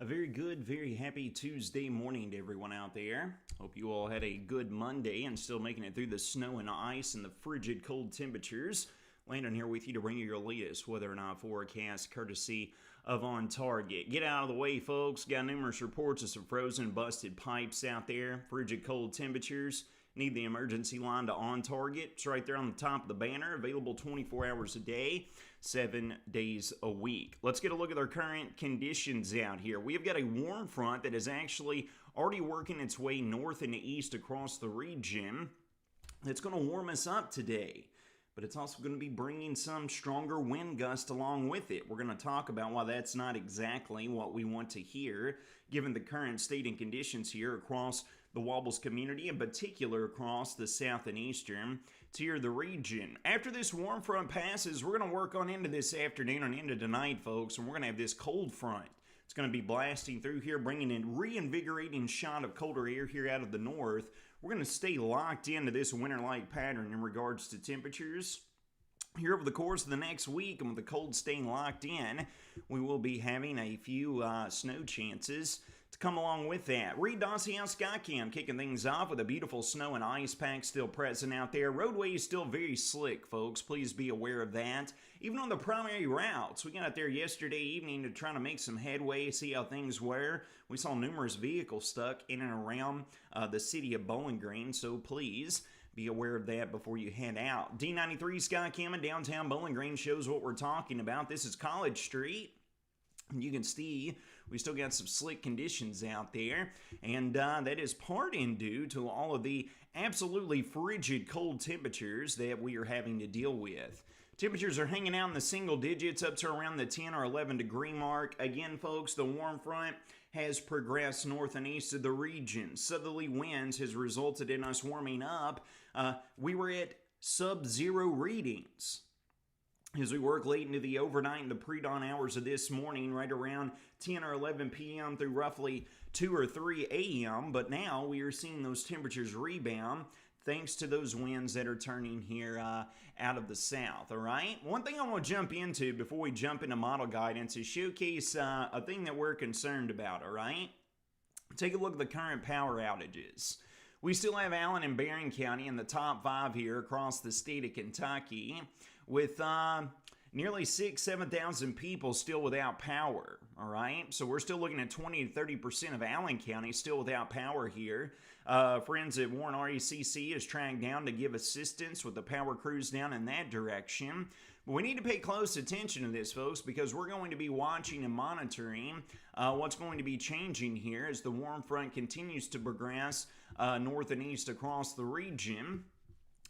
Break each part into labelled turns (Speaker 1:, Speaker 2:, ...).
Speaker 1: A very good, very happy Tuesday morning to everyone out there. Hope you all had a good Monday and still making it through the snow and ice and the frigid cold temperatures. Landon here with you to bring you your latest weather and eye forecast courtesy of On Target. Get out of the way, folks. Got numerous reports of some frozen, busted pipes out there. Frigid cold temperatures. Need the emergency line to On Target. It's right there on the top of the banner. Available 24 hours a day, 7 days a week. Let's get a look at our current conditions out here. We've got a warm front that is actually already working its way north and east across the region. It's going to warm us up today, but it's also going to be bringing some stronger wind gusts along with it. We're going to talk about why that's not exactly what we want to hear, given the current state and conditions here across the Wobbles community, in particular across the south and eastern tier of the region. After this warm front passes, we're going to work on into this afternoon and into tonight, folks, and we're going to have this cold front. It's going to be blasting through here, bringing in reinvigorating shot of colder air here out of the north. We're going to stay locked into this winter-like pattern in regards to temperatures. Here over the course of the next week, and with the cold staying locked in, we will be having a few snow chances to come along with that. Reed Dossier Skycam kicking things off with a beautiful snow and ice pack still present out there. Roadway is still very slick, folks. Please be aware of that. Even on the primary routes, we got out there yesterday evening to try to make some headway, see how things were. We saw numerous vehicles stuck in and around the city of Bowling Green, so please be aware of that before you head out. D93 Skycam in downtown Bowling Green shows what we're talking about. This is College Street. You can see we still got some slick conditions out there, and that is part in due to all of the absolutely frigid cold temperatures that we are having to deal with. Temperatures are hanging out in the single digits up to around the 10 or 11 degree mark. Again, folks, the warm front has progressed north and east of the region. Southerly winds has resulted in us warming up. We were at sub-zero readings as we work late into the overnight and the pre-dawn hours of this morning, right around 10 or 11 p.m. through roughly 2 or 3 a.m. But now we are seeing those temperatures rebound thanks to those winds that are turning here out of the south, all right? One thing I want to jump into before we jump into model guidance is showcase a thing that we're concerned about, all right? Take a look at the current power outages. We still have Allen and Barron County in the top 5 here across the state of Kentucky, with nearly 7,000 people still without power, all right? So we're still looking at 20 to 30% of Allen County still without power here. Friends at Warren RECC is trying down to give assistance with the power crews down in that direction. But we need to pay close attention to this, folks, because we're going to be watching and monitoring what's going to be changing here as the warm front continues to progress north and east across the region.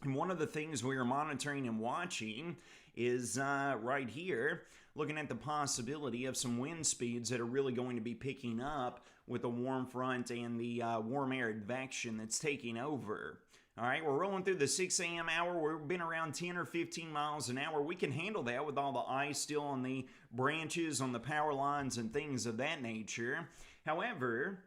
Speaker 1: And one of the things we are monitoring and watching is right here, looking at the possibility of some wind speeds that are really going to be picking up with the warm front and the warm air advection that's taking over. All right, we're rolling through the 6 a.m. hour. We've been around 10 or 15 miles an hour. We can handle that with all the ice still on the branches, on the power lines, and things of that nature. However,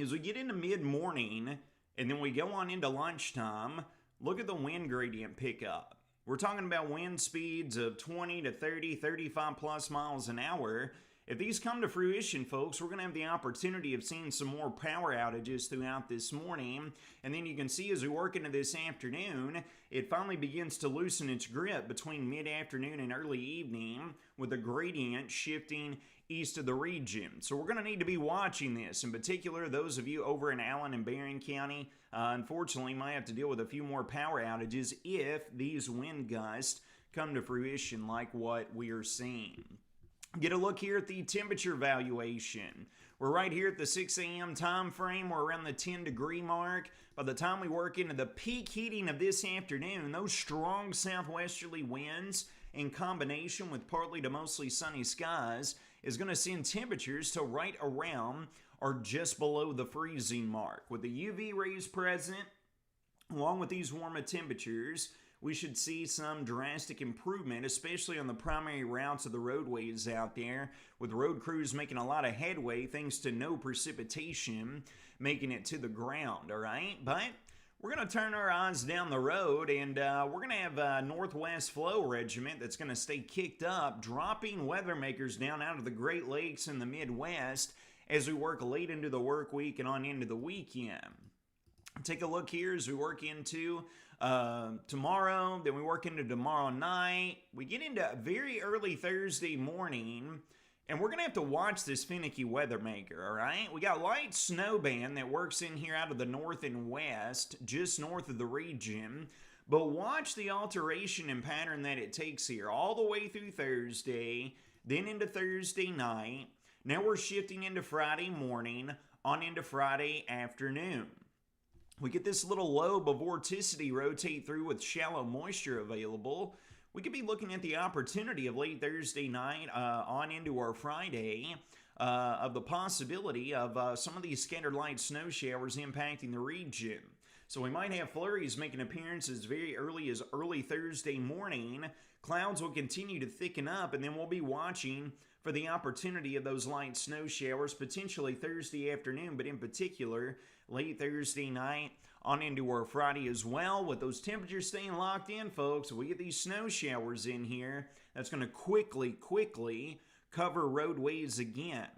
Speaker 1: as we get into mid-morning and then we go on into lunchtime, look at the wind gradient pick up. We're talking about wind speeds of 20 to 30, 35 plus miles an hour. If these come to fruition, folks, we're going to have the opportunity of seeing some more power outages throughout this morning. And then you can see as we work into this afternoon, it finally begins to loosen its grip between mid-afternoon and early evening, with the gradient shifting east of the region. So we're going to need to be watching this. In particular, those of you over in Allen and Barron County, unfortunately, might have to deal with a few more power outages if these wind gusts come to fruition like what we are seeing. Get a look here at the temperature valuation. We're right here at the 6 a.m. time frame. We're around the 10 degree mark. By the time we work into the peak heating of this afternoon, those strong southwesterly winds in combination with partly to mostly sunny skies is going to send temperatures to right around or just below the freezing mark. With the UV rays present, along with these warmer temperatures, we should see some drastic improvement, especially on the primary routes of the roadways out there, with road crews making a lot of headway thanks to no precipitation making it to the ground, all right? But we're going to turn our eyes down the road, and we're going to have a northwest flow regiment that's going to stay kicked up, dropping weather makers down out of the Great Lakes and the Midwest as we work late into the work week and on into the weekend. Take a look here as we work into tomorrow, then we work into tomorrow night. We get into very early Thursday morning, and we're going to have to watch this finicky weather maker, all right? We got light snow band that works in here out of the north and west, just north of the region. But watch the alteration and pattern that it takes here all the way through Thursday, then into Thursday night. Now we're shifting into Friday morning, on into Friday afternoon. We get this little lobe of vorticity rotate through with shallow moisture available. We could be looking at the opportunity of late Thursday night on into our Friday of the possibility of some of these scattered light snow showers impacting the region. So we might have flurries making appearances very early as early Thursday morning. Clouds will continue to thicken up, and then we'll be watching for the opportunity of those light snow showers potentially Thursday afternoon, but in particular late Thursday night on into our Friday as well. With those temperatures staying locked in, folks, we get these snow showers in here. That's going to quickly cover roadways again.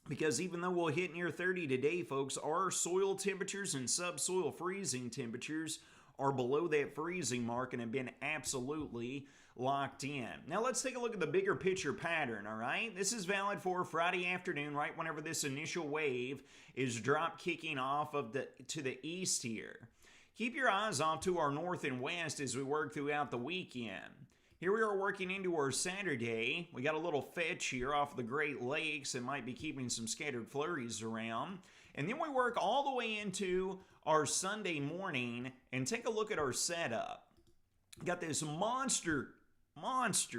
Speaker 1: Because even though we'll hit near 30 today, folks, our soil temperatures and subsoil freezing temperatures are below that freezing mark and have been absolutely locked in. Now let's take a look at the bigger picture pattern, all right? This is valid for Friday afternoon, right whenever this initial wave is drop kicking off of to the east here. Keep your eyes off to our north and west as we work throughout the weekend. Here we are working into our Saturday. We got a little fetch here off the Great Lakes that might be keeping some scattered flurries around. And then we work all the way into our Sunday morning and take a look at our setup. Got this monster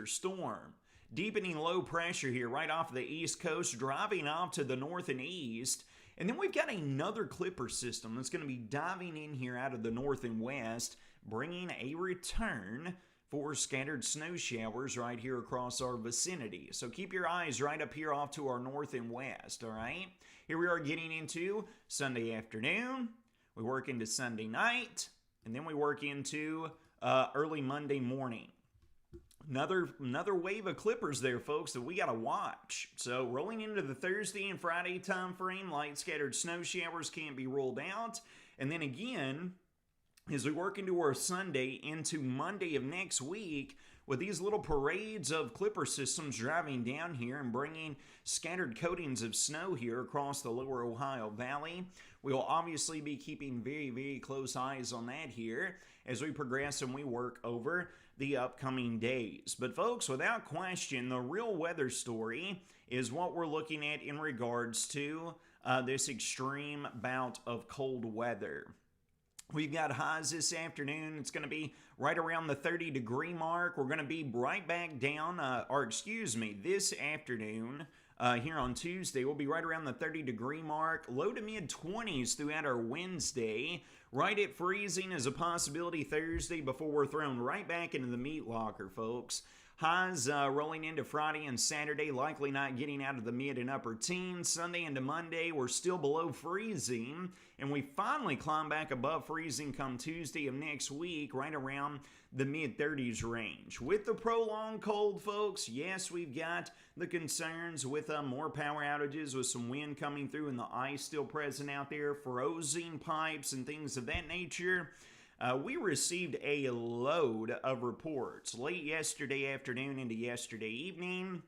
Speaker 1: storm. Deepening low pressure here right off the east coast, driving off to the north and east. And then we've got another clipper system that's going to be diving in here out of the north and west, bringing a return for scattered snow showers right here across our vicinity. So keep your eyes right up here off to our north and west, all right? Here we are getting into Sunday afternoon. We work into Sunday night, and then we work into early Monday morning. Another wave of clippers there, folks, that we got to watch. So rolling into the Thursday and Friday time frame, light scattered snow showers can't be ruled out. And then again, as we work into our Sunday into Monday of next week, with these little parades of clipper systems driving down here and bringing scattered coatings of snow here across the lower Ohio Valley, we will obviously be keeping very close eyes on that here as we progress and we work over the upcoming days. But folks, without question, the real weather story is what we're looking at in regards to this extreme bout of cold weather. We've got highs this afternoon. It's going to be right around the 30-degree mark. We're going to be right back down, this afternoon here on Tuesday. We'll be right around the 30-degree mark. Low to mid-20s throughout our Wednesday. Right at freezing is a possibility Thursday before we're thrown right back into the meat locker, folks. Highs rolling into Friday and Saturday, likely not getting out of the mid and upper teens. Sunday into Monday, we're still below freezing, and we finally climb back above freezing come Tuesday of next week, right around the mid-30s range. With the prolonged cold, folks, yes, we've got the concerns with more power outages, with some wind coming through and the ice still present out there, frozen pipes and things of that nature. We received a load of reports late yesterday afternoon into yesterday evening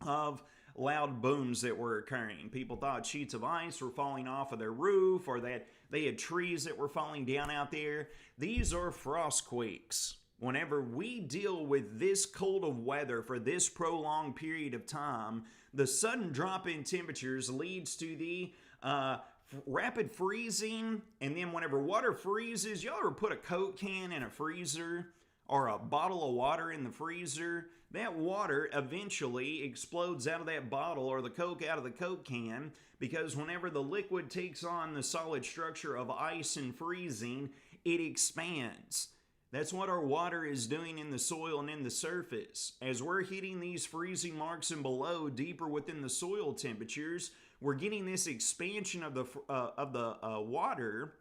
Speaker 1: of loud booms that were occurring. People thought sheets of ice were falling off of their roof or that they had trees that were falling down out there. These are frost quakes. Whenever we deal with this cold of weather for this prolonged period of time, the sudden drop in temperatures leads to the rapid freezing, and then whenever water freezes, y'all ever put a Coke can in a freezer or a bottle of water in the freezer? That water eventually explodes out of that bottle or the Coke out of the Coke can, because whenever the liquid takes on the solid structure of ice and freezing, it expands. That's what our water is doing in the soil and in the surface. As we're hitting these freezing marks and below deeper within the soil temperatures, we're getting this expansion of the water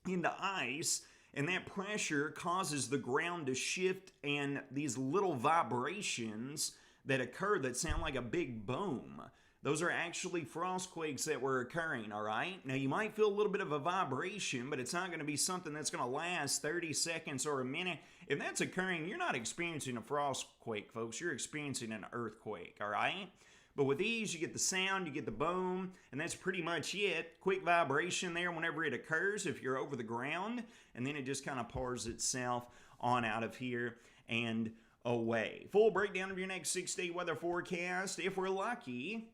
Speaker 1: into ice, and that pressure causes the ground to shift, and these little vibrations that occur that sound like a big boom, those are actually frost quakes that were occurring, all right? Now, you might feel a little bit of a vibration, but it's not going to be something that's going to last 30 seconds or a minute. If that's occurring, you're not experiencing a frost quake, folks. You're experiencing an earthquake, all right? But with these, you get the sound, you get the boom, and that's pretty much it. Quick vibration there whenever it occurs if you're over the ground, and then it just kind of pours itself on out of here and away. Full breakdown of your next 6-day weather forecast. If we're lucky,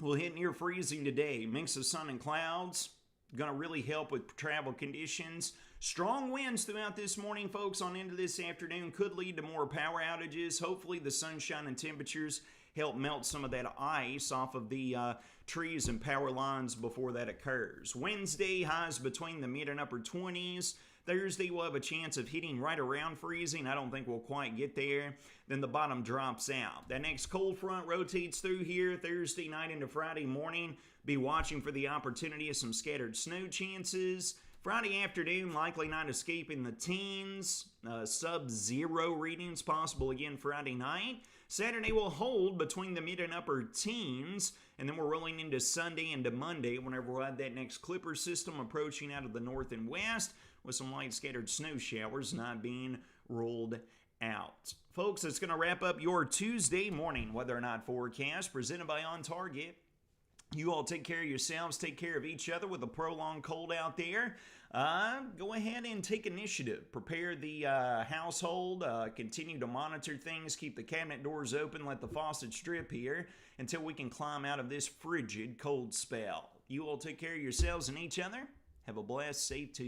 Speaker 1: we'll hit near freezing today. Mix of sun and clouds. Going to really help with travel conditions. Strong winds throughout this morning, folks, on into this afternoon could lead to more power outages. Hopefully the sunshine and temperatures help melt some of that ice off of the trees and power lines before that occurs. Wednesday, highs between the mid and upper 20s. Thursday, we'll have a chance of hitting right around freezing. I don't think we'll quite get there. Then the bottom drops out. That next cold front rotates through here Thursday night into Friday morning. Be watching for the opportunity of some scattered snow chances. Friday afternoon, likely not escaping the teens. Sub-zero readings possible again Friday night. Saturday will hold between the mid and upper teens. And then we're rolling into Sunday into Monday whenever we'll have that next clipper system approaching out of the north and west, with some light scattered snow showers not being rolled out. Folks, that's going to wrap up your Tuesday morning weather or not forecast presented by On Target. You all take care of yourselves, take care of each other with a prolonged cold out there. Go ahead and take initiative. Prepare the household. Continue to monitor things. Keep the cabinet doors open. Let the faucets drip here until we can climb out of this frigid cold spell. You all take care of yourselves and each other. Have a blessed, safe Tuesday.